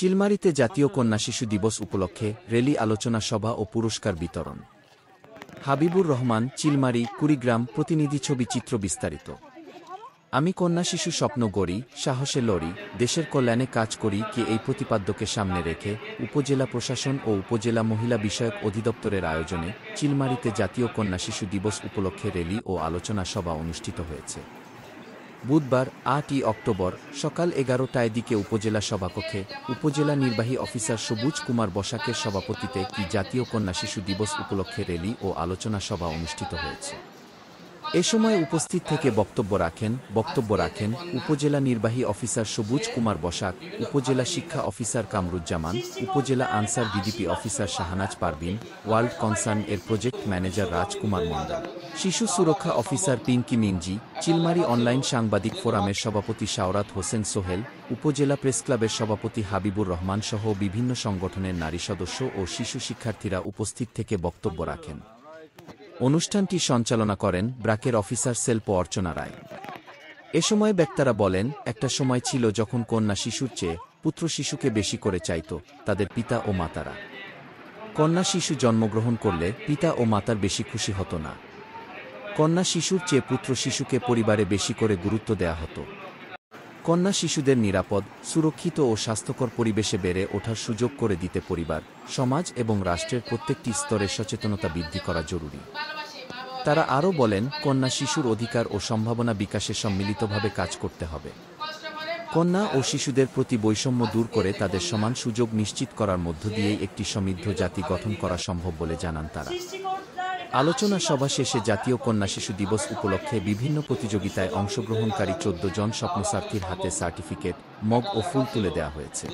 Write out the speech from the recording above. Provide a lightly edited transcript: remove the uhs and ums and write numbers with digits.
চিলমারীতে জাতীয় কন্যা শিশু দিবস উপলক্ষে র্যালি, আলোচনা সভা ও পুরস্কার বিতরণ। হাবিবুর রহমান, চিলমারী, কুড়িগ্রাম প্রতিনিধি। ছবি চিত্র বিস্তারিত। আমি কন্যা শিশু স্বপ্ন গড়ি, সাহসে লড়ি, দেশের কল্যাণে কাজ করি কে এই প্রতিপাদ্যকে সামনে রেখে উপজেলা প্রশাসন ও উপজেলা মহিলা বিষয়ক অধিদপ্তরের আয়োজনে চিলমারীতে জাতীয় কন্যা শিশু দিবস উপলক্ষে র্যালি ও আলোচনা সভা অনুষ্ঠিত হয়েছে। বুধবার ৮ই অক্টোবর সকাল ১১টায় দিকে উপজেলা সভাকক্ষে উপজেলা নির্বাহী অফিসার সবুজ কুমার বসাকের সভাপতিত্বে জাতীয় কন্যা শিশু দিবস উপলক্ষে র্যালি ও আলোচনা সভা অনুষ্ঠিত হয়েছে। এ সময় উপস্থিত থেকে বক্তব্য রাখেন উপজেলা নির্বাহী অফিসার সবুজ কুমার বসাক, উপজেলা শিক্ষা অফিসার কামরুজ্জামান, উপজেলা Ansar VDP officer Shahnaz Parvin, world concern এর প্রজেক্ট ম্যানেজার রাজকুমার মণ্ডল, শিশু সুরক্ষা অফিসার পিঙ্কি মিনজি, চিলমারী অনলাইন সাংবাদিক ফোরামের সভাপতি শাওরাত হোসেন সোহেল, উপজেলা প্রেসক্লাবের সভাপতি হাবিবুর রহমান সহ বিভিন্ন সংগঠনের নারী সদস্য ও শিশু শিক্ষার্থীরা উপস্থিত থেকে বক্তব্য রাখেন। অনুষ্ঠানটি সঞ্চালনা করেন ব্র্যাকের অফিসার সেলপ অর্চনা রায়। এ সময় বক্তারা বলেন, একটা সময় ছিল যখন কন্যা শিশুর চেয়ে পুত্র শিশুকে বেশি করে চাইত তাদের পিতা ও মাতারা। কন্যা শিশু জন্মগ্রহণ করলে পিতা ও মাতার বেশি খুশি হতো না। কন্যা শিশুর চেয়ে পুত্র শিশুকে পরিবারে বেশি করে গুরুত্ব দেয়া হতো। কন্যা শিশুদের নিরাপদ, সুরক্ষিত ও স্বাস্থ্যকর পরিবেশে বেড়ে ওঠার সুযোগ করে দিতে পরিবার, সমাজ এবং রাষ্ট্রের প্রত্যেকটি স্তরে সচেতনতা বৃদ্ধি করা জরুরি। তারা আরও বলেন, কন্যা শিশুর অধিকার ও সম্ভাবনা বিকাশে সম্মিলিতভাবে কাজ করতে হবে। কন্যা ও শিশুদের প্রতি বৈষম্য দূর করে তাদের সমান সুযোগ নিশ্চিত করার মধ্য দিয়েই একটি সমৃদ্ধ জাতি গঠন করা সম্ভব বলে জানান তারা। আলোচনা সভা শেষে জাতীয় কন্যা শিশু দিবস উপলক্ষে বিভিন্ন প্রতিযোগিতায় অংশগ্রহণকারী ১৪ জন স্বপ্নসারথীর হাতে সার্টিফিকেট, মগ ও ফুল তুলে দেওয়া হয়েছে।